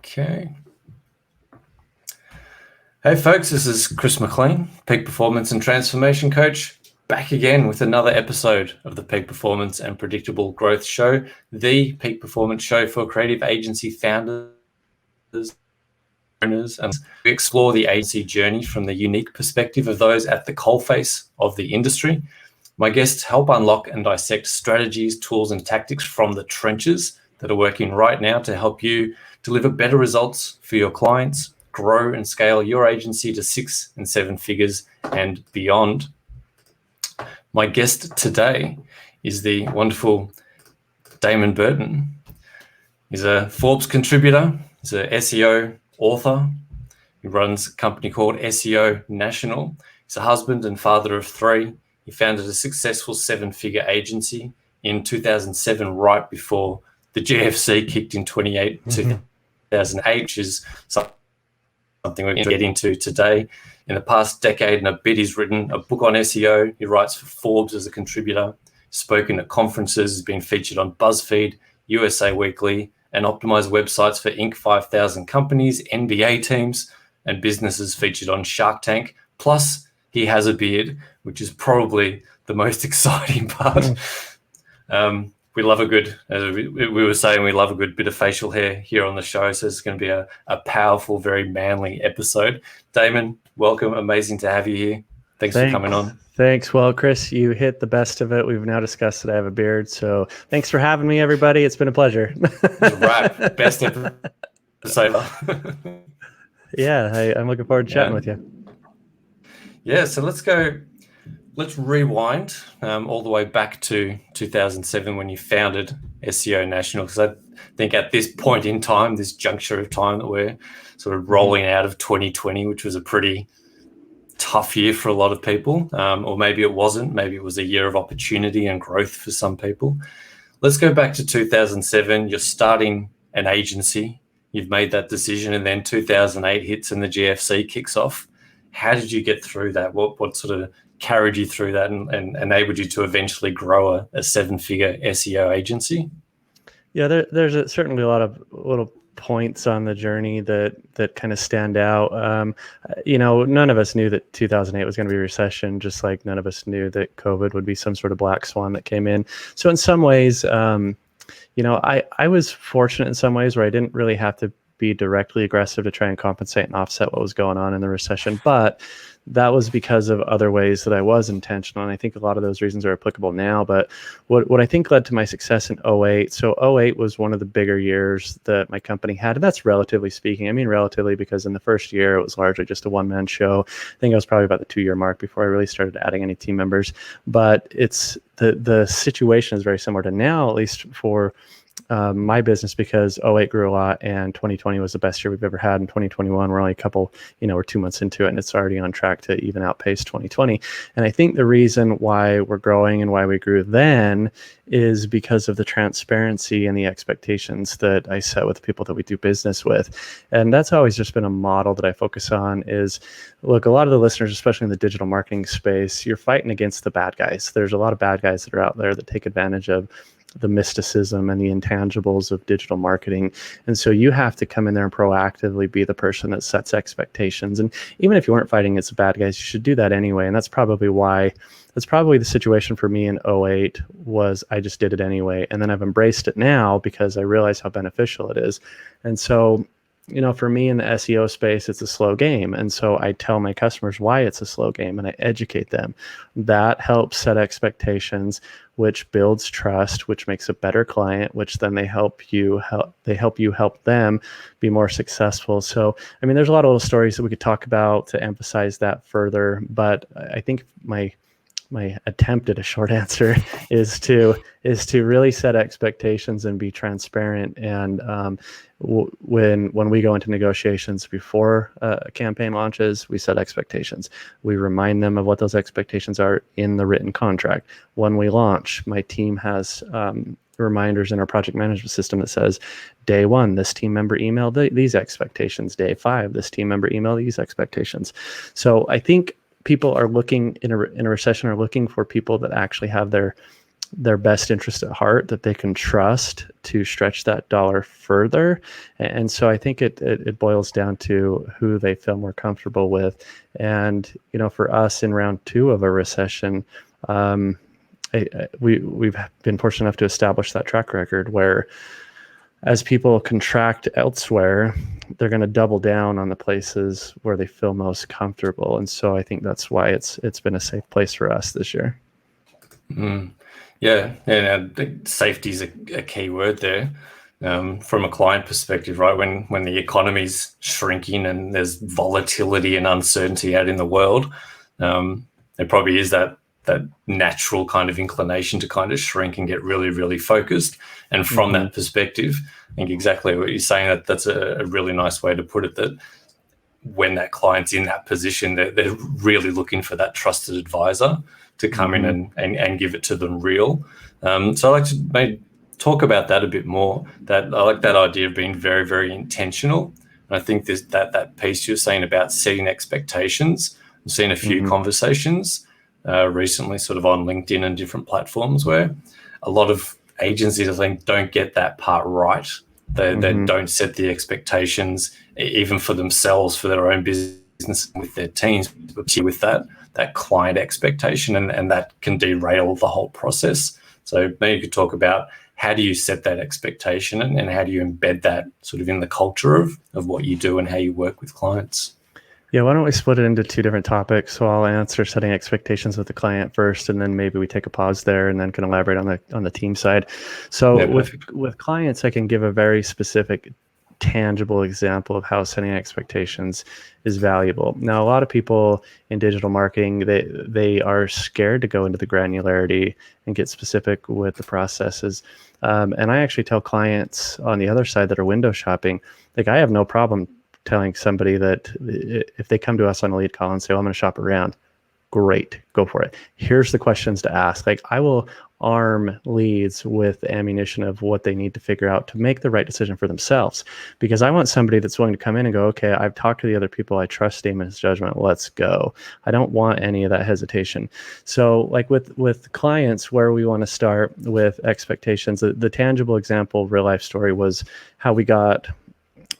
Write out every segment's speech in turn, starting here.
Okay. Hey folks, this is Chris McLean, Peak Performance and Transformation Coach, back again with another episode of the Peak Performance and Predictable Growth Show, the peak performance show for creative agency founders, owners, and we explore the agency journey from the unique perspective of those at the coalface of the industry. My guests help unlock and dissect strategies, tools, and tactics from the trenches that are working right now to help you deliver better results for your clients, grow and scale your agency to 6 and 7 figures and beyond. My guest today is the wonderful Damon Burton. He's a Forbes contributor. He's an SEO author. He runs a company called SEO National. He's a husband and father of 3. He founded a successful 7-figure agency in 2007, right before the GFC kicked in 2008, which is something we're going to get into today. In the past decade and a bit, he's written a book on SEO. He writes for Forbes as a contributor, spoken at conferences, has been featured on BuzzFeed, USA Weekly, and optimized websites for Inc. 5000 companies, NBA teams, and businesses featured on Shark Tank. Plus, he has a beard, which is probably the most exciting part. We love a good, as we were saying, we love a good bit of facial hair here on the show. So it's going to be a powerful, very manly episode. Damon, welcome. Amazing to have you here. Thanks for coming on. Thanks. Well, Chris, you hit the best of it. We've now discussed that I have a beard. So thanks for having me, everybody. It's been a pleasure. Right. Best episode. Yeah, I'm looking forward to chatting with you. Yeah, so let's rewind all the way back to 2007 when you founded SEO National, because I think at this point in time, this juncture of time that we're sort of rolling out of 2020, which was a pretty tough year for a lot of people, or maybe it wasn't. Maybe it was a year of opportunity and growth for some people. Let's go back to 2007. You're starting an agency. You've made that decision, and then 2008 hits and the GFC kicks off. How did you get through that? What sort of carried you through that and enabled you to eventually grow a 7-figure SEO agency? Yeah, there's certainly a lot of little points on the journey that kind of stand out. None of us knew that 2008 was going to be a recession, just like none of us knew that COVID would be some sort of black swan that came in. So in some ways, I was fortunate in some ways where I didn't really have to be directly aggressive to try and compensate and offset what was going on in the recession. But that was because of other ways that I was intentional. And I think a lot of those reasons are applicable now. But what I think led to my success in 2008, so 2008 was one of the bigger years that my company had. And that's relatively speaking. I mean, relatively, because in the first year, it was largely just a one-man show. I think I was probably about the 2-year mark before I really started adding any team members. But it's the situation is very similar to now, at least for my business, because 2008 grew a lot and 2020 was the best year we've ever had. In 2021, we're only we're 2 months into it and it's already on track to even outpace 2020. And I think the reason why we're growing and why we grew then is because of the transparency and the expectations that I set with the people that we do business with. And that's always just been a model that I focus on is, look, a lot of the listeners, especially in the digital marketing space, you're fighting against the bad guys. There's a lot of bad guys that are out there that take advantage of the mysticism and the intangibles of digital marketing. And so you have to come in there and proactively be the person that sets expectations. And even if you weren't fighting against the bad guys, you should do that anyway. And that's probably the situation for me in 2008 was I just did it anyway. And then I've embraced it now because I realize how beneficial it is. And so, for me in the SEO space, it's a slow game. And so I tell my customers why it's a slow game and I educate them. That helps set expectations, which builds trust, which makes a better client, which then they help you help them be more successful. So, I mean, there's a lot of little stories that we could talk about to emphasize that further, but I think my attempt at a short answer is to really set expectations and be transparent. And when we go into negotiations before a campaign launches, we set expectations. We remind them of what those expectations are in the written contract. When we launch, my team has reminders in our project management system that says, day 1, this team member emailed these expectations. Day 5, this team member emailed these expectations. So I think people are looking in a recession are looking for people that actually have their their best interest at heart, that they can trust to stretch that dollar further. And so I think it boils down to who they feel more comfortable with. And, for us in round 2 of a recession, we've been fortunate enough to establish that track record where as people contract elsewhere, they're going to double down on the places where they feel most comfortable. And so I think that's why it's been a safe place for us this year. Yeah, and safety is a key word there. From a client perspective, right? When the economy's shrinking and there's volatility and uncertainty out in the world, there probably is that natural kind of inclination to kind of shrink and get really, really focused. And from that perspective, I think exactly what you're saying, that's a really nice way to put it, that when that client's in that position, they're really looking for that trusted advisor to come in and give it to them real. So I'd like to maybe talk about that a bit more. That I like that idea of being very, very intentional. And I think there's that piece you're saying about setting expectations. I've seen a few conversations recently sort of on LinkedIn and different platforms where a lot of agencies, I think, don't get that part right. They don't set the expectations even for themselves, for their own business, with their teams, with that client expectation, and that can derail the whole process. So maybe you could talk about how do you set that expectation and how do you embed that sort of in the culture of what you do and how you work with clients? Yeah, why don't we split it into 2 different topics? So I'll answer setting expectations with the client first, and then maybe we take a pause there and then can elaborate on the team side. So with clients, I can give a very specific, tangible example of how setting expectations is valuable. Now, a lot of people in digital marketing, they are scared to go into the granularity and get specific with the processes. And I actually tell clients on the other side that are window shopping, like, I have no problem telling somebody that if they come to us on a lead call and say, well, I'm going to shop around, great, go for it. Here's the questions to ask. Like, I will arm leads with ammunition of what they need to figure out to make the right decision for themselves, because I want somebody that's willing to come in and go, okay, I've talked to the other people, I trust Damon's judgment, let's go. I don't want any of that hesitation. So like with clients, where we want to start with expectations, the tangible example, real life story, was how we got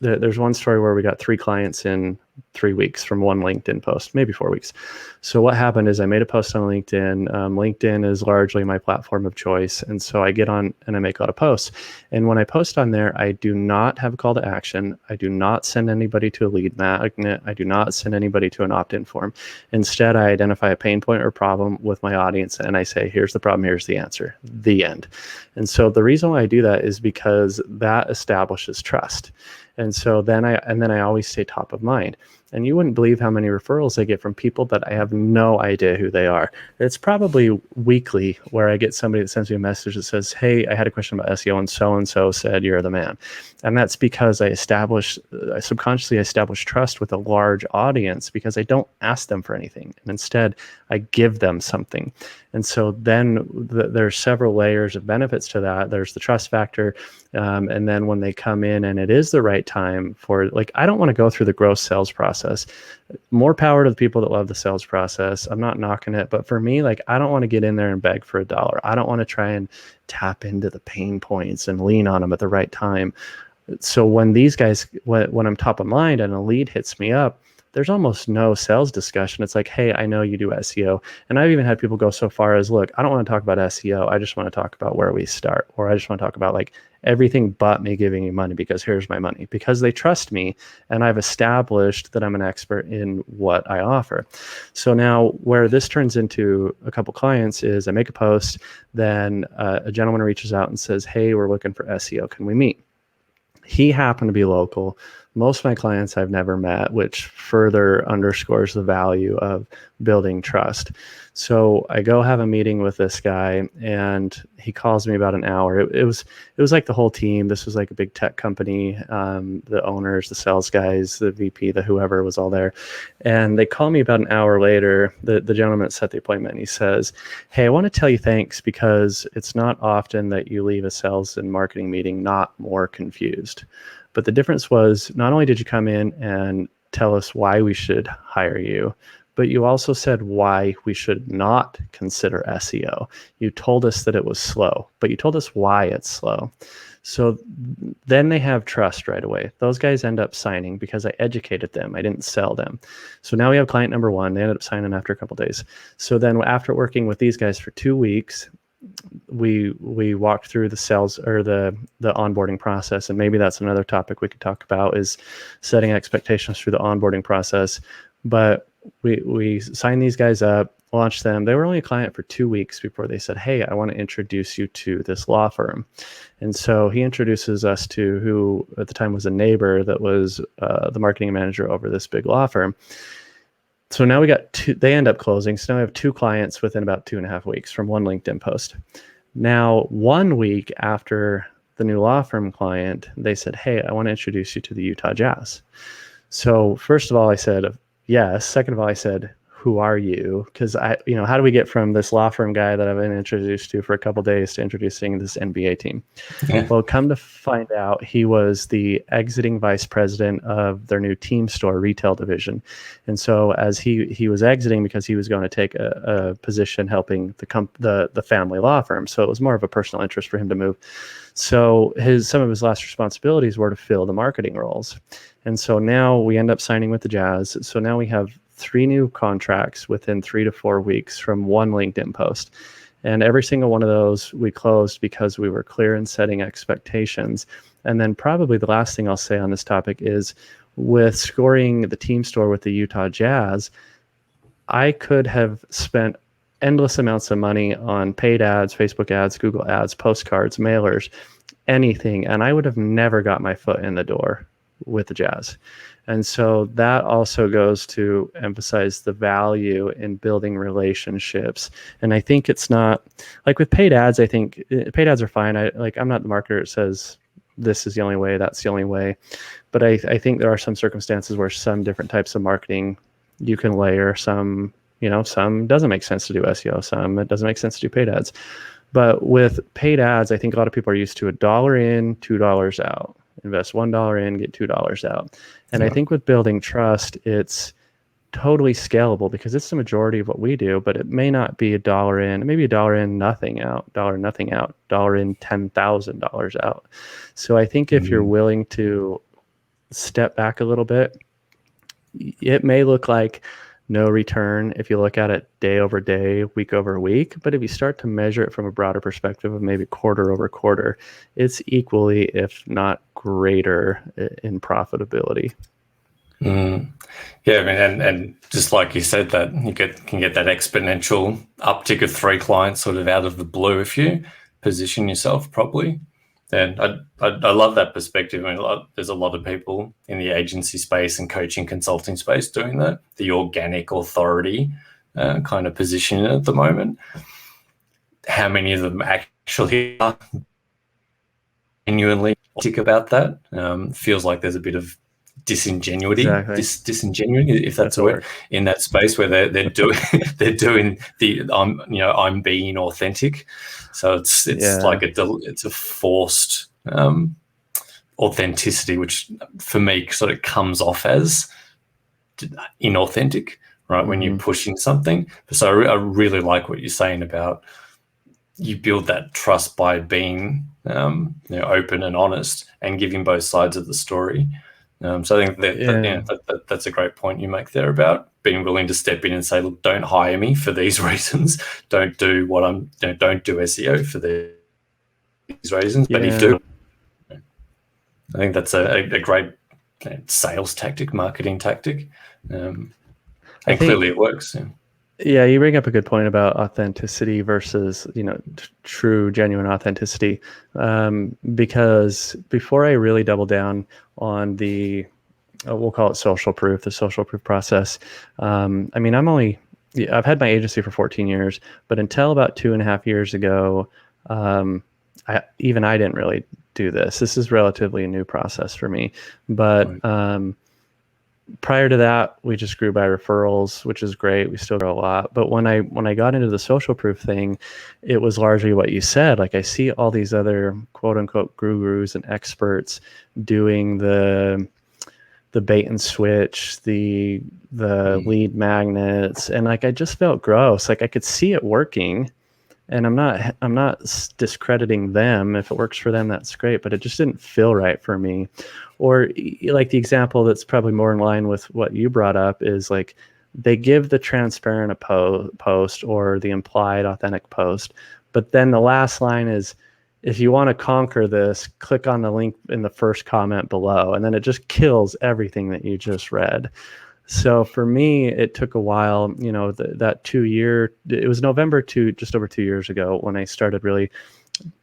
there's one story where we got 3 clients in 3 weeks from one LinkedIn post, maybe 4 weeks. So what happened is I made a post on LinkedIn. LinkedIn is largely my platform of choice. And so I get on and I make a lot of posts. And when I post on there, I do not have a call to action. I do not send anybody to a lead magnet. I do not send anybody to an opt-in form. Instead, I identify a pain point or problem with my audience and I say, here's the problem, here's the answer, the end. And so the reason why I do that is because that establishes trust. And so then I always stay top of mind. And you wouldn't believe how many referrals I get from people that I have no idea who they are. It's probably weekly where I get somebody that sends me a message that says, hey, I had a question about SEO and so said you're the man. And that's because I subconsciously establish trust with a large audience, because I don't ask them for anything. And instead, I give them something. And so then there's several layers of benefits to that. There's the trust factor. And then when they come in and it is the right time for, like, I don't want to go through the gross sales process. More power to the people that love the sales process. I'm not knocking it. But for me, like, I don't want to get in there and beg for $1. I don't want to try and tap into the pain points and lean on them at the right time. So when these guys, when I'm top of mind and a lead hits me up, there's almost no sales discussion. It's like, hey, I know you do SEO. And I've even had people go so far as, look, I don't want to talk about SEO. I just want to talk about where we start. Or I just want to talk about, like, everything but me giving you money, because here's my money. Because they trust me and I've established that I'm an expert in what I offer. So now where this turns into a couple clients is I make a post, then a gentleman reaches out and says, hey, we're looking for SEO. Can we meet? He happened to be local. Most of my clients I've never met, which further underscores the value of building trust. So I go have a meeting with this guy, and he calls me about an hour. It was like the whole team. This was like a big tech company. The owners, the sales guys, the VP, the whoever was all there. And they call me about an hour later, the gentleman that set the appointment, and he says, hey, I want to tell you thanks, because it's not often that you leave a sales and marketing meeting not more confused. But the difference was, not only did you come in and tell us why we should hire you, but you also said why we should not consider SEO. You told us that it was slow, but you told us why it's slow. So then they have trust right away. Those guys end up signing because I educated them. I didn't sell them. So now we have client number one. They ended up signing after a couple of days. So then after working with these guys for 2 weeks, we walked through the sales or the onboarding process. And maybe that's another topic we could talk about, is setting expectations through the onboarding process. But we signed these guys up, launched them. They were only a client for 2 weeks before they said, hey, I want to introduce you to this law firm. And so he introduces us to who at the time was a neighbor that was the marketing manager over this big law firm. So now we got they end up closing. So now we have 2 clients within about 2.5 weeks from one LinkedIn post. Now, 1 week after the new law firm client, they said, hey, I want to introduce you to the Utah Jazz. So first of all, I said, yes. Second of all, I said, who are you? Because how do we get from this law firm guy that I've been introduced to for a couple of days to introducing this NBA team? Yeah. Well, come to find out, he was the exiting vice president of their new team store retail division. And so as he was exiting because he was going to take a position helping the family law firm. So it was more of a personal interest for him to move. So some of his last responsibilities were to fill the marketing roles. And so now we end up signing with the Jazz. So now we have 3 new contracts within 3 to 4 weeks from one LinkedIn post. And every single one of those we closed because we were clear in setting expectations. And then probably the last thing I'll say on this topic is, with scoring the team store with the Utah Jazz, I could have spent endless amounts of money on paid ads, Facebook ads, Google ads, postcards, mailers, anything. And I would have never got my foot in the door with the Jazz. And so that also goes to emphasize the value in building relationships. And I think it's not like with paid ads. I think paid ads are fine. I'm not the marketer that says this is the only way, that's the only way. But I think there are some circumstances where some different types of marketing you can layer. Some doesn't make sense to do SEO. Some it doesn't make sense to do paid ads. But with paid ads, I think a lot of people are used to $1 in, $2 out. Invest $1 in, get $2 out. And yeah. I think with building trust, it's totally scalable because it's the majority of what we do, but it may not be $1 in, it may be $1 in, nothing out, nothing out, $1 in, $10,000 out. So I think if you're willing to step back a little bit, it may look like no return if you look at it day over day, week over week. But if you start to measure it from a broader perspective of maybe quarter over quarter, it's equally, if not greater, in profitability. Yeah, I mean, and just like you said, that you can get that exponential uptick of 3 clients sort of out of the blue if you position yourself properly. And I love that perspective. I mean, there's a lot of people in the agency space and coaching consulting space doing that, the organic authority kind of position at the moment. How many of them actually are genuinely authentic about that? Feels like there's a bit of disingenuity, disingenuity, if that's a word, in that space where they're doing the I'm being authentic. So it's like it's a forced authenticity, which for me sort of comes off as inauthentic, right? When you're pushing something. So I really like what you're saying about you build that trust by being open and honest and giving both sides of the story. So I think that's a great point you make there about being willing to step in and say, look, don't hire me for these reasons. Don't do don't do SEO for these reasons. But if you do, I think that's a great sales tactic, marketing tactic. And clearly it works. Yeah, you bring up a good point about authenticity versus, true, genuine authenticity. Because before I really double down on the, we'll call it social proof, the social proof process. I've had my agency for 14 years, but until about 2.5 years ago, I didn't really do this. This is relatively a new process for me, but, prior to that, we just grew by referrals, which is great. We still grow a lot. But when I got into the social proof thing, it was largely what you said. Like I see all these other quote unquote gurus and experts doing the the bait and switch, the lead magnets, and like I just felt gross. Like I could see it working, and I'm not discrediting them. If it works for them, that's great, but it just didn't feel right for me. Or like the example that's probably more in line with what you brought up is like they give the transparent post or the implied authentic post, but then the last line is, if you want to conquer this, click on the link in the first comment below. And then it just kills everything that you just read. So for me, it took a while, you know, that 2 year, it was November just over 2 years ago when I started really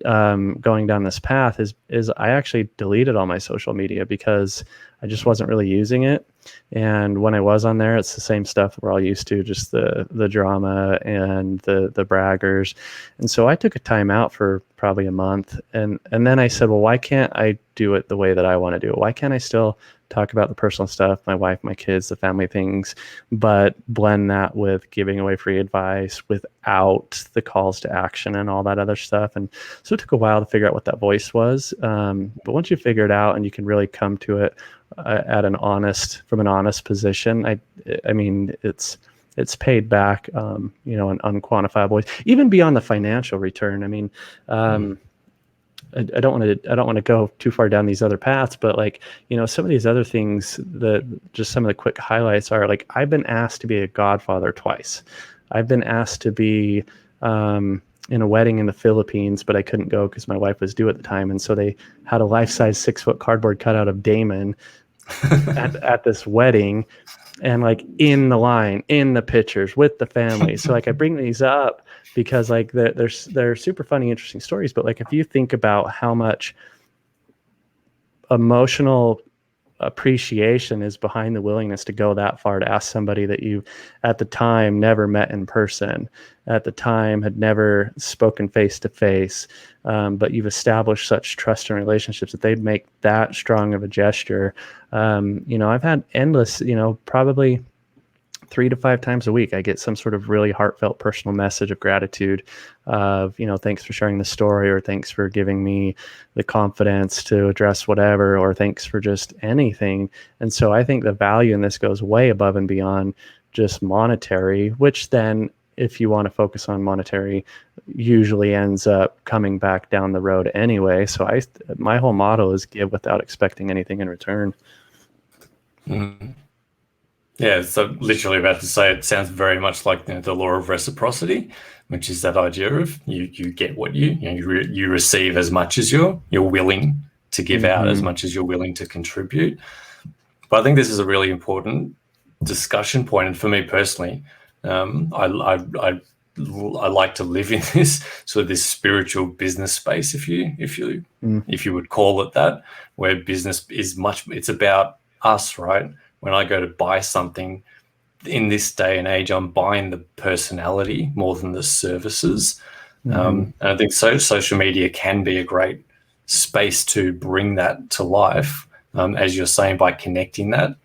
going down this path is I actually deleted all my social media because I just wasn't really using it. And when I was on there, it's the same stuff we're all used to, just the drama and the braggers. And so I took a time out for probably a month. And then I said, well, why can't I do it the way that I want to do it? Why can't I still talk about the personal stuff, my wife, my kids, the family things, but blend that with giving away free advice without the calls to action and all that other stuff? And so it took a while to figure out what that voice was. But once you figure it out and you can really come to it from an honest position, I mean, it's paid back, you know, an unquantifiable way, even beyond the financial return. I mean, I don't want to go too far down these other paths, but like, you know, some of these other things that just some of the quick highlights are like, I've been asked to be a godfather twice. I've been asked to be in a wedding in the Philippines, but I couldn't go because my wife was due at the time. And so they had a life-size 6-foot cardboard cutout of Damon at this wedding, and like in the line, in the pictures with the family. So like I bring these up because like they're super funny, interesting stories. But like if you think about how much emotional appreciation is behind the willingness to go that far to ask somebody that you at the time never met in person, at the time had never spoken face to face, but you've established such trust and relationships that they'd make that strong of a gesture. You know, I've had endless, you know, probably 3 to 5 times a week, I get some sort of really heartfelt personal message of gratitude of, you know, thanks for sharing the story, or thanks for giving me the confidence to address whatever, or thanks for just anything. And so I think the value in this goes way above and beyond just monetary, which then, if you want to focus on monetary, usually ends up coming back down the road anyway. So my whole motto is give without expecting anything in return. Mm-hmm. Yeah, so literally about to say, it sounds very much like the law of reciprocity, which is that idea of you get what you receive as much as you're willing to give out, as much as you're willing to contribute. But I think this is a really important discussion point, and for me personally, I like to live in this sort of this spiritual business space, if you would call it that, where business is it's about us, right? When I go to buy something in this day and age, I'm buying the personality more than the services. And I think social media can be a great space to bring that to life, as you're saying, by connecting that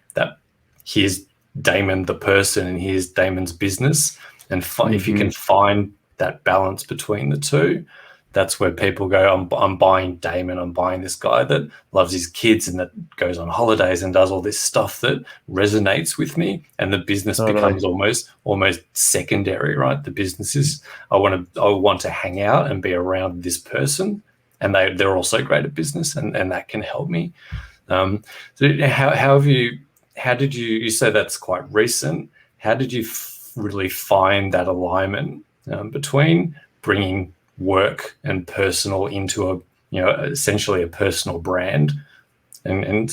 here's Damon the person and here's Damon's business. And if you can find that balance between the two, that's where people go, I'm buying Damon, I'm buying this guy that loves his kids and that goes on holidays and does all this stuff that resonates with me, and the business becomes almost secondary, right? The business is, I want to hang out and be around this person, and they're also great at business, and that can help me. So how did you say that's quite recent? How did you really find that alignment between bringing work and personal into essentially a personal brand, and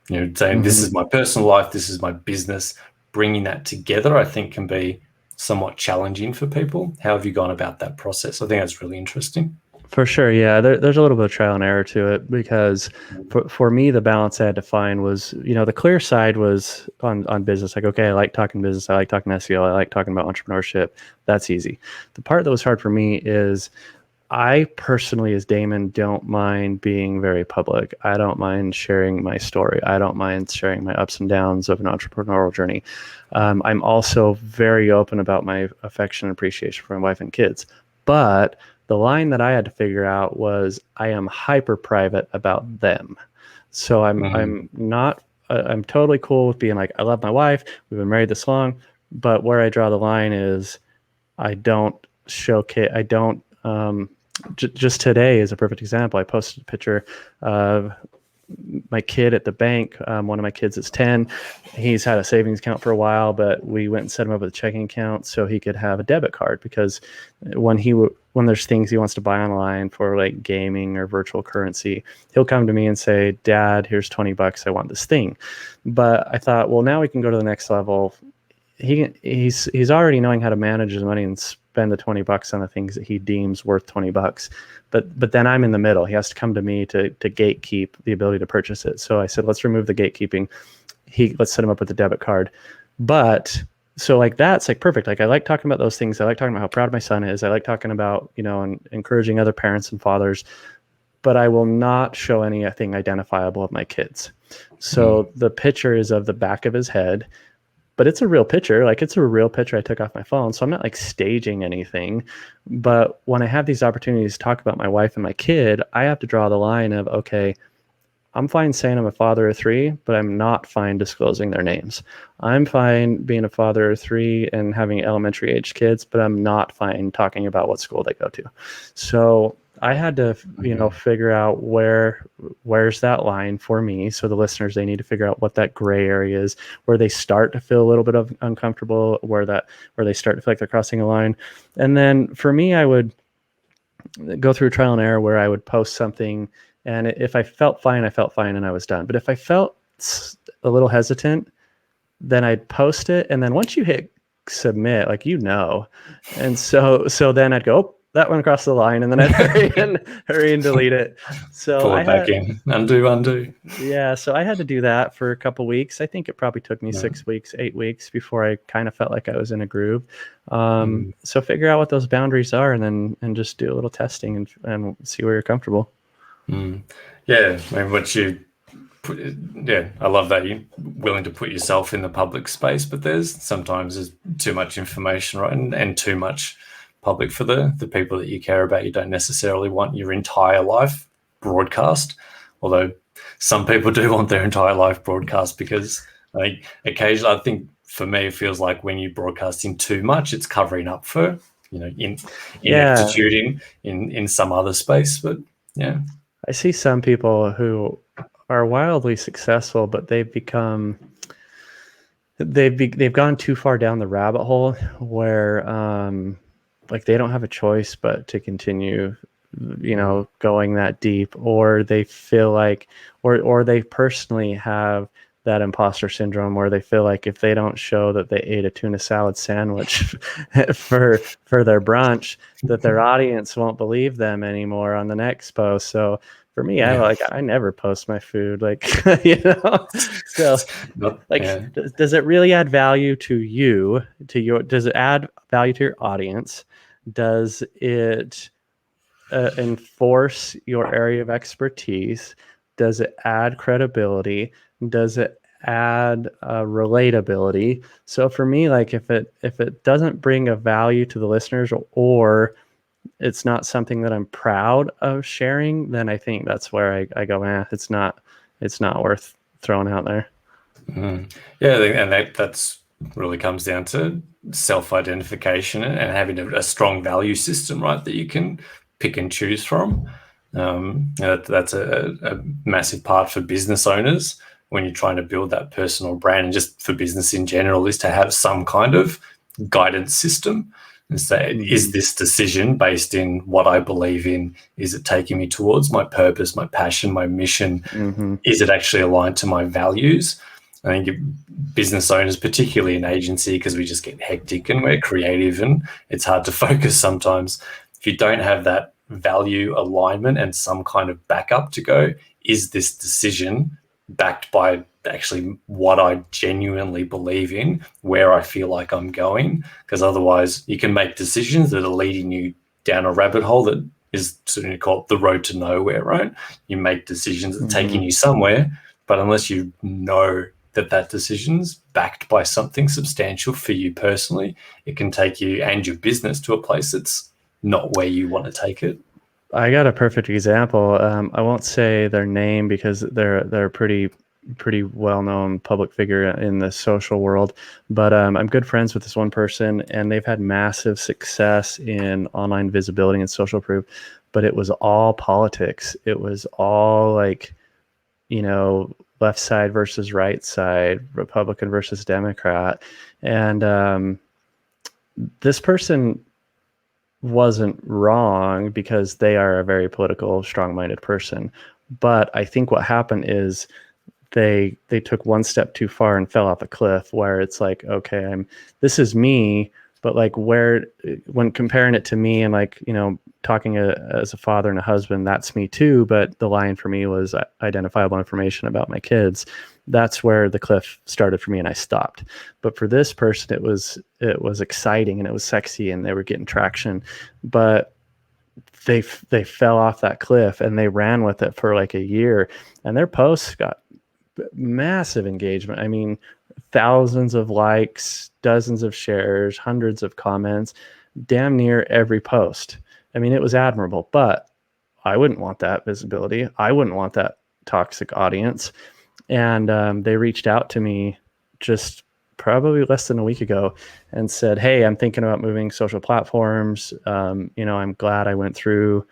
saying this is my personal life, this is my business, bringing that together, I think can be somewhat challenging for people. How have you gone about that process? I think that's really interesting. For sure. Yeah. There's a little bit of trial and error to it, because for me, the balance I had to find was, the clear side was on business. Like, okay, I like talking business. I like talking SEO. I like talking about entrepreneurship. That's easy. The part that was hard for me is I personally, as Damon, don't mind being very public. I don't mind sharing my story. I don't mind sharing my ups and downs of an entrepreneurial journey. I'm also very open about my affection and appreciation for my wife and kids. But the line that I had to figure out was I am hyper private about them. So I'm not I'm totally cool with being like, I love my wife. We've been married this long, but where I draw the line is I don't showcase, I don't, just today is a perfect example. I posted a picture of my kid at the bank. One of my kids is 10. He's had a savings account for a while, but we went and set him up with a checking account so he could have a debit card, because when there's things he wants to buy online for like gaming or virtual currency, he'll come to me and say, Dad, here's $20. I want this thing. But I thought, well, now we can go to the next level. He's already knowing how to manage his money and spend the $20 on the things that he deems worth $20. But then I'm in the middle. He has to come to me to gatekeep the ability to purchase it. So I said, let's remove the gatekeeping. Let's set him up with a debit card. But so like, that's like perfect. Like, I like talking about those things. I like talking about how proud my son is. I like talking about, and encouraging other parents and fathers, but I will not show anything identifiable of my kids. So the picture is of the back of his head, but it's a real picture. Like, it's a real picture I took off my phone. So I'm not like staging anything. But when I have these opportunities to talk about my wife and my kid, I have to draw the line of, okay, I'm fine saying I'm a father of 3, but I'm not fine disclosing their names. I'm fine being a father of 3 and having elementary age kids, but I'm not fine talking about what school they go to. So I had to, figure out where's that line for me. So the listeners, they need to figure out what that gray area is, where they start to feel a little bit of uncomfortable, where they start to feel like they're crossing a line. And then for me, I would go through trial and error where I would post something, and if I felt fine, and I was done. But if I felt a little hesitant, then I'd post it. And then once you hit submit, like, and so then I'd go, oh, that went across the line, and then I'd hurry and delete it. So pull it back in, undo. Yeah. So I had to do that for a couple weeks. I think it probably took me 6 weeks, 8 weeks before I kind of felt like I was in a groove. So figure out what those boundaries are, and just do a little testing and see where you're comfortable. Yeah. I mean, I love that you're willing to put yourself in the public space, but sometimes there's too much information, right? And too much public for the people that you care about. You don't necessarily want your entire life broadcast, although some people do want their entire life broadcast, because occasionally, I think for me, it feels like when you're broadcasting too much, it's covering up for ineptitude in some other space. But yeah, I see some people who are wildly successful, but they've gone too far down the rabbit hole where like they don't have a choice but to continue going that deep, or they feel like or they personally have that imposter syndrome where they feel like if they don't show that they ate a tuna salad sandwich for their brunch, that their audience won't believe them anymore on the next post. So for me, I never post my food, like, so like, does it really add value to you, does it add value to your audience? Does it enforce your area of expertise? Does it add credibility? Does it add relatability? So for me, like, if it doesn't bring a value to the listeners, or it's not something that I'm proud of sharing, then I think that's where I go, it's not worth throwing out there. Yeah, and that's really comes down to self-identification and having a strong value system, right, that you can pick and choose from. That's a massive part for business owners when you're trying to build that personal brand, and just for business in general, is to have some kind of guidance system and say, is this decision based in what I believe in? Is it taking me towards my purpose, my passion, my mission? Is it actually aligned to my values? I think business owners, particularly in agency, because we just get hectic and we're creative and it's hard to focus sometimes. If you don't have that value alignment and some kind of backup to go, is this decision backed by actually what I genuinely believe in, where I feel like I'm going? Because otherwise you can make decisions that are leading you down a rabbit hole that is sort of called the road to nowhere, right? You make decisions that are taking you somewhere, but unless you know that decision's backed by something substantial for you personally, it can take you and your business to a place that's not where you want to take it. I got a perfect example. I won't say their name because they're a pretty pretty well-known public figure in the social world, but I'm good friends with this one person, and they've had massive success in online visibility and social proof, but it was all politics. It was all like, left side versus right side, Republican versus Democrat. And this person wasn't wrong because they are a very political, strong-minded person. But I think what happened is they took one step too far and fell off a cliff, where it's like, okay, this is me, but like when comparing it to me and like, talking as a father and a husband, that's me too. But the line for me was identifiable information about my kids. That's where the cliff started for me, and I stopped. But for this person, it was exciting and it was sexy and they were getting traction, but they fell off that cliff and they ran with it for like a year, and their posts got massive engagement. I mean, thousands of likes, dozens of shares, hundreds of comments, damn near every post. I mean, it was admirable, but I wouldn't want that visibility. I wouldn't want that toxic audience. And they reached out to me just probably less than a week ago and said, hey, I'm thinking about moving social platforms. I'm glad I went down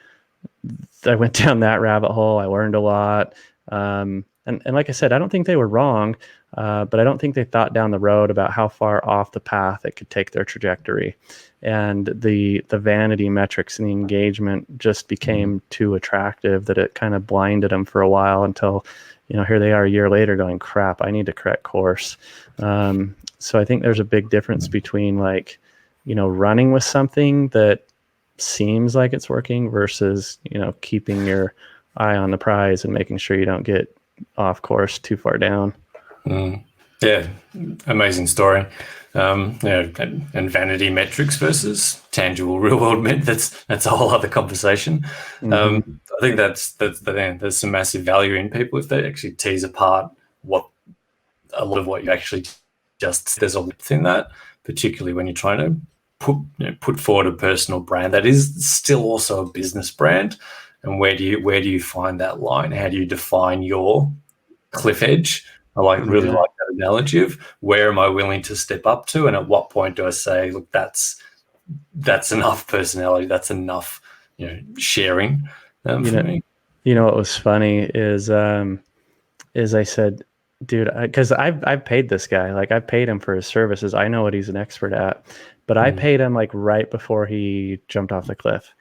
that rabbit hole. I learned a lot. And like I said, I don't think they were wrong, but I don't think they thought down the road about how far off the path it could take their trajectory. And the vanity metrics and the engagement just became too attractive that it kind of blinded them for a while until, here they are a year later going, crap, I need to correct course. So I think there's a big difference between like, running with something that seems like it's working versus, keeping your eye on the prize and making sure you don't get off course too far down. Yeah, amazing story. And vanity metrics versus tangible real world that's a whole other conversation. I think there's some massive value in people if they actually tease apart a lot of what you actually just, there's a depth in that, particularly when you're trying to put forward a personal brand that is still also a business brand. And where do you find that line? How do you define your cliff edge? I really like that analogy of where am I willing to step up to, and at what point do I say, look, that's enough personality, that's enough, sharing for me. What was funny is I said, dude, because I've paid this guy, like I've paid him for his services. I know what he's an expert at, but I paid him like right before he jumped off the cliff.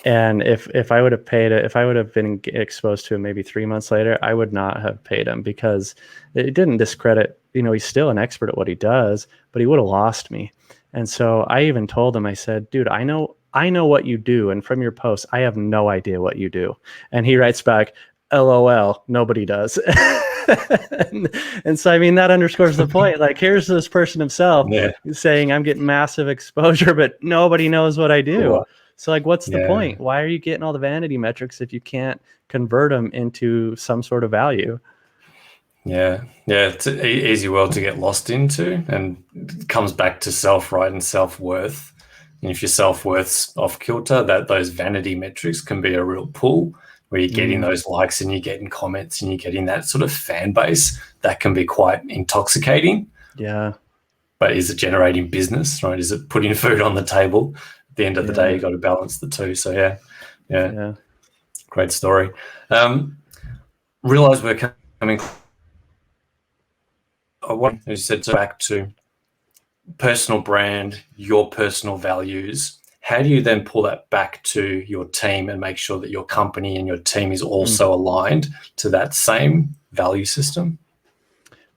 And if I would have paid it, if I would have been exposed to him maybe 3 months later, I would not have paid him, because it didn't discredit, he's still an expert at what he does, but he would have lost me. And so I even told him, I said, dude, I know what you do. And from your posts, I have no idea what you do. And he writes back, LOL, nobody does. and so, I mean, that underscores the point. Like, here's this person himself saying, I'm getting massive exposure, but nobody knows what I do. Cool. So like, what's the point? Why are you getting all the vanity metrics if you can't convert them into some sort of value? Yeah. It's an easy world to get lost into, and it comes back to self-right and self-worth. And if your self-worth's off kilter, those vanity metrics can be a real pull, where you're getting those likes and you're getting comments and you're getting that sort of fan base that can be quite intoxicating. Yeah. But is it generating business, right? Is it putting food on the table? At the end of the day, you got to balance the two. So yeah. Great story. Realize we're coming. I want, as you said, back to personal brand, your personal values. How do you then pull that back to your team and make sure that your company and your team is also aligned to that same value system?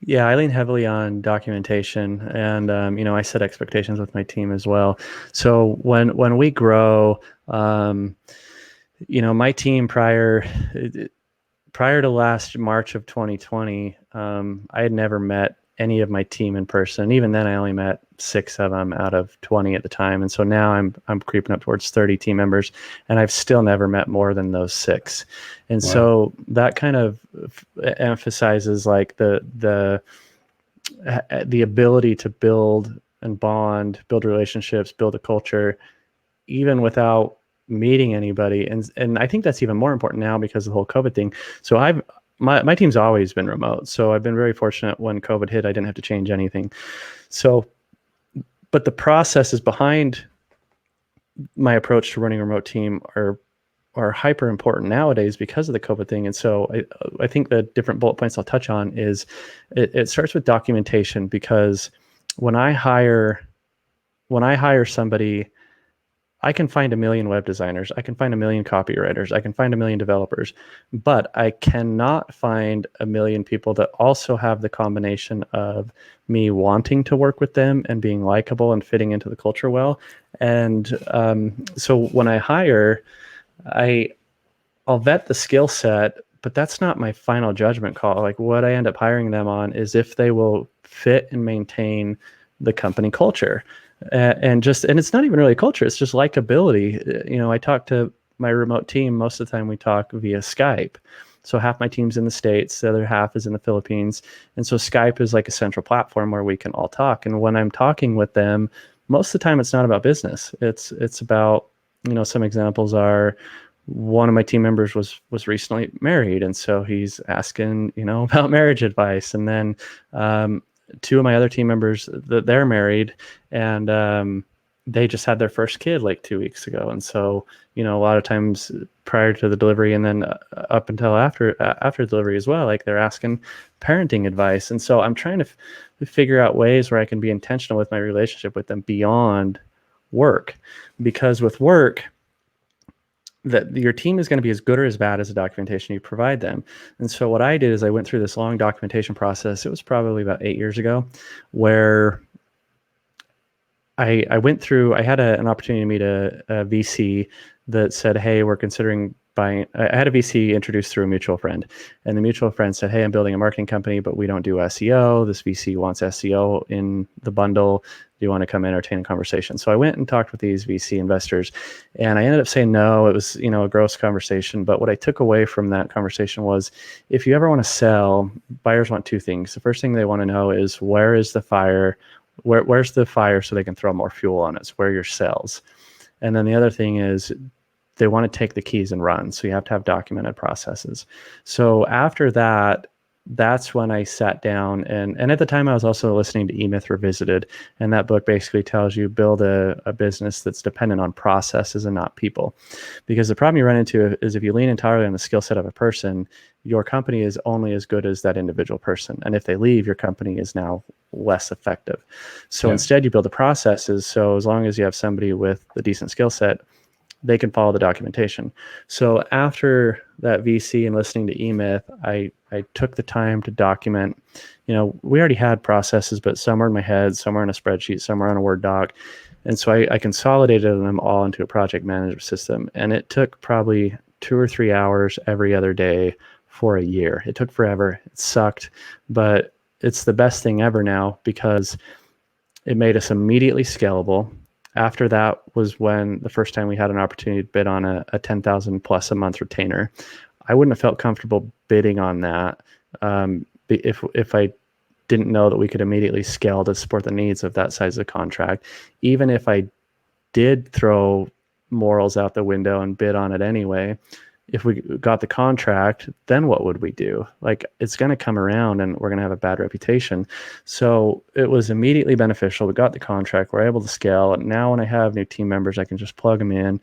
Yeah, I lean heavily on documentation, and I set expectations with my team as well. So when we grow, my team prior to last March of 2020, I had never met any of my team in person. Even then, I only met 6 of them out of 20 at the time. And so now I'm creeping up towards 30 team members, and I've still never met more than those 6. And so that kind of emphasizes like the ability to build and bond, build relationships, build a culture, even without meeting anybody. And I think that's even more important now because of the whole COVID thing. So my team's always been remote. So I've been very fortunate when COVID hit, I didn't have to change anything. So, but the processes behind my approach to running a remote team are hyper important nowadays because of the COVID thing. And so I think the different bullet points I'll touch on is it starts with documentation, because when I hire somebody, I can find 1 million web designers, I can find 1 million copywriters, I can find 1 million developers, but I cannot find 1 million people that also have the combination of me wanting to work with them and being likable and fitting into the culture well. And so when I hire, I'll vet the skill set, but that's not my final judgment call. Like, what I end up hiring them on is if they will fit and maintain the company culture. And it's not even really culture, it's just likability. You know, I talk to my remote team, most of the time we talk via Skype. So half my team's in the States, the other half is in the Philippines. And so Skype is like a central platform where we can all talk. And when I'm talking with them, most of the time it's not about business. It's about, you know, some examples are, one of my team members was recently married, and so he's asking, you know, about marriage advice. And then two of my other team members, they're married, and they just had their first kid like 2 weeks ago. And so, you know, a lot of times prior to the delivery and then up until after delivery as well, like they're asking parenting advice. And so I'm trying to figure out ways where I can be intentional with my relationship with them beyond work, because with work, that your team is going to be as good or as bad as the documentation you provide them. And so what I did is I went through this long documentation process. It was probably about 8 years ago, where I went through, I had an opportunity to meet a VC that said, hey, we're considering buying. I had a VC introduced through a mutual friend, and the mutual friend said, hey, I'm building a marketing company, but we don't do SEO. This VC wants SEO in the bundle. Do you want to come entertain a conversation? So I went and talked with these VC investors, and I ended up saying no. It was, you know, a gross conversation. But what I took away from that conversation was, if you ever want to sell, buyers want two things. The first thing they want to know is, where is the fire? Where's the fire so they can throw more fuel on it? Where are your cells? And then the other thing is, they want to take the keys and run. So you have to have documented processes. So after that, that's when I sat down, and at the time I was also listening to E-Myth Revisited, and that book basically tells you build a business that's dependent on processes and not people. Because the problem you run into is, if you lean entirely on the skill set of a person, your company is only as good as that individual person. And if they leave, your company is now less effective. So instead you build the processes. So as long as you have somebody with a decent skill set, they can follow the documentation. So after that VC and listening to E-Myth, I took the time to document. You know, we already had processes, but some were in my head, some were in a spreadsheet, some were on a Word doc. And so I consolidated them all into a project management system. And it took probably 2 or 3 hours every other day for a year. It took forever. It sucked, but it's the best thing ever now, because it made us immediately scalable. After that was when the first time we had an opportunity to bid on a 10,000 plus a month retainer. I wouldn't have felt comfortable bidding on that if I didn't know that we could immediately scale to support the needs of that size of contract. Even if I did throw morals out the window and bid on it anyway, if we got the contract, then what would we do? Like, it's going to come around and we're going to have a bad reputation. So it was immediately beneficial. We got the contract, we're able to scale. And now when I have new team members, I can just plug them in.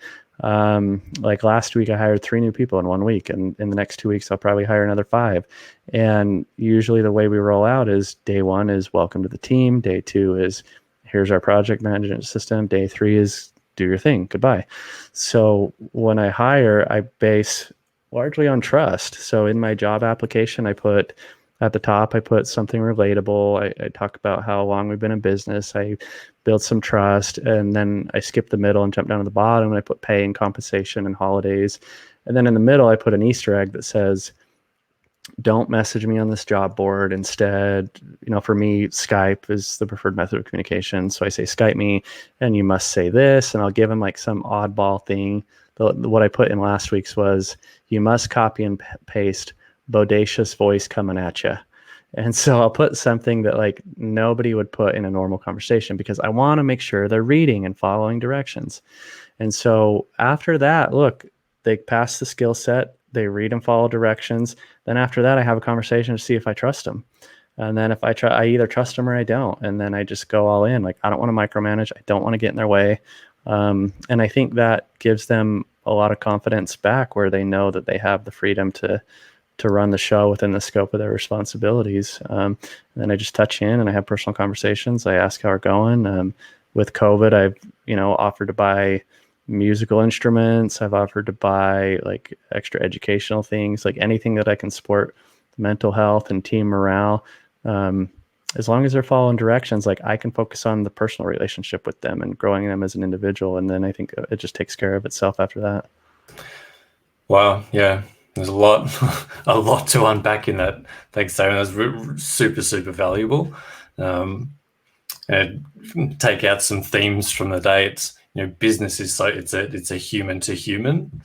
Like last week, I hired 3 new people in 1 week, and in the next 2 weeks, I'll probably hire another 5. And usually the way we roll out is, day 1 is welcome to the team. Day 2 is, here's our project management system. Day 3 is, do your thing, goodbye. So when I hire, I base largely on trust. So in my job application, I put at the top, I put something relatable. I talk about how long we've been in business. I build some trust, and then I skip the middle and jump down to the bottom, and I put pay and compensation and holidays. And then in the middle, I put an Easter egg that says, don't message me on this job board. Instead, you know, for me, Skype is the preferred method of communication. So I say, Skype me, and you must say this, and I'll give them like some oddball thing. What I put in last week's was, you must copy and paste bodacious voice coming at you. And so I'll put something that like nobody would put in a normal conversation, because I want to make sure they're reading and following directions. And so after that, look, they passed the skill set. they read and follow directions. Then after that, I have a conversation to see if I trust them. And then if I either trust them or I don't. And then I just go all in. Like, I don't want to micromanage. I don't want to get in their way. And I think that gives them a lot of confidence back, where they know that they have the freedom to run the show within the scope of their responsibilities. And then I just touch in and I have personal conversations. I ask how we're going. With COVID, I've, offered to buy musical instruments. I've offered to buy like extra educational things, like anything that I can support mental health and team morale. As long as they're following directions, like I can focus on the personal relationship with them and growing them as an individual. And then I think it just takes care of itself after that. Wow. Yeah. There's a lot to unpack in that. Thanks, Damon. That's super, super valuable. And take out some themes from the day. It's, business is it's a human to human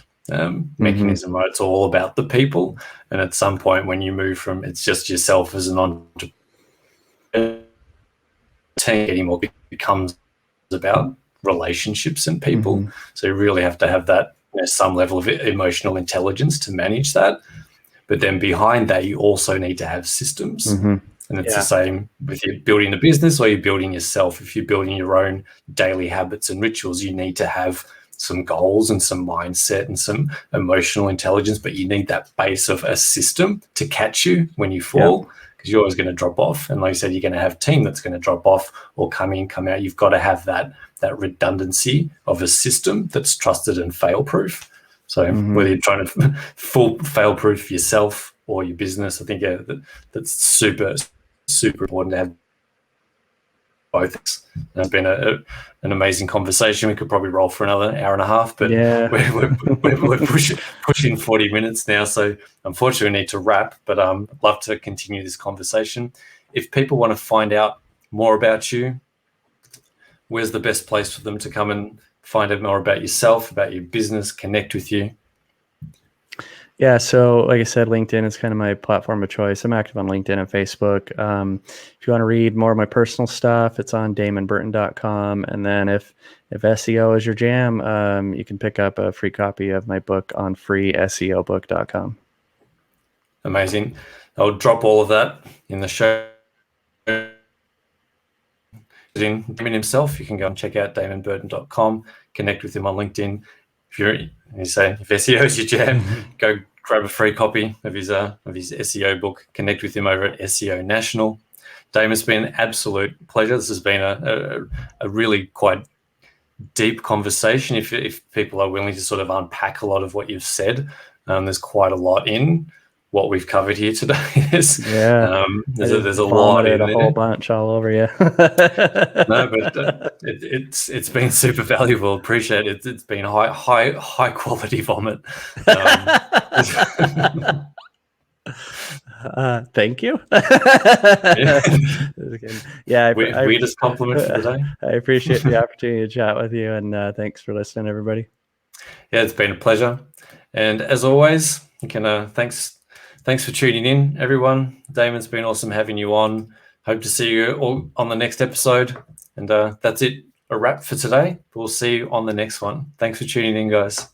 mechanism, right? It's all about the people. And at some point when you move from it's just yourself as an entrepreneur, anymore becomes about relationships and people. So you really have to have that, some level of emotional intelligence to manage that. But then behind that, you also need to have systems. And it's the same with you building a business or you're building yourself. If you're building your own daily habits and rituals, you need to have some goals and some mindset and some emotional intelligence, but you need that base of a system to catch you when you fall, because you're always going to drop off. And like you said, you're going to have a team that's going to drop off or come in, come out. You've got to have that redundancy of a system that's trusted and fail-proof. So whether you're trying to full fail-proof yourself or your business, I think that's super, super important to have both. It's been an amazing conversation. We could probably roll for another hour and a half, but we're pushing 40 minutes now. So unfortunately, we need to wrap, but I'd love to continue this conversation. If people want to find out more about you, where's the best place for them to come and find out more about yourself, about your business, connect with you? Yeah, so like I said, LinkedIn is kind of my platform of choice. I'm active on LinkedIn and Facebook. If you want to read more of my personal stuff, it's on damonburton.com. And then if SEO is your jam, you can pick up a free copy of my book on freeseobook.com. Amazing. I'll drop all of that in the show. Damon himself, you can go and check out damonburton.com, connect with him on LinkedIn. If SEO is your jam, go grab a free copy of his SEO book. Connect with him over at SEO National. Damon, it's been an absolute pleasure. This has been a really quite deep conversation. If people are willing to sort of unpack a lot of what you've said, there's quite a lot in what we've covered here today. There's a lot in a whole bunch all over you. No, but it's been super valuable. Appreciate it. It's been high quality vomit. Thank you. Weirdest compliment for the day. I appreciate the opportunity to chat with you, and thanks for listening, everybody. Yeah, it's been a pleasure. And as always, you can thanks for tuning in, everyone. Damon's been awesome having you on. Hope to see you all on the next episode. And that's it, a wrap for today. We'll see you on the next one. Thanks for tuning in, guys.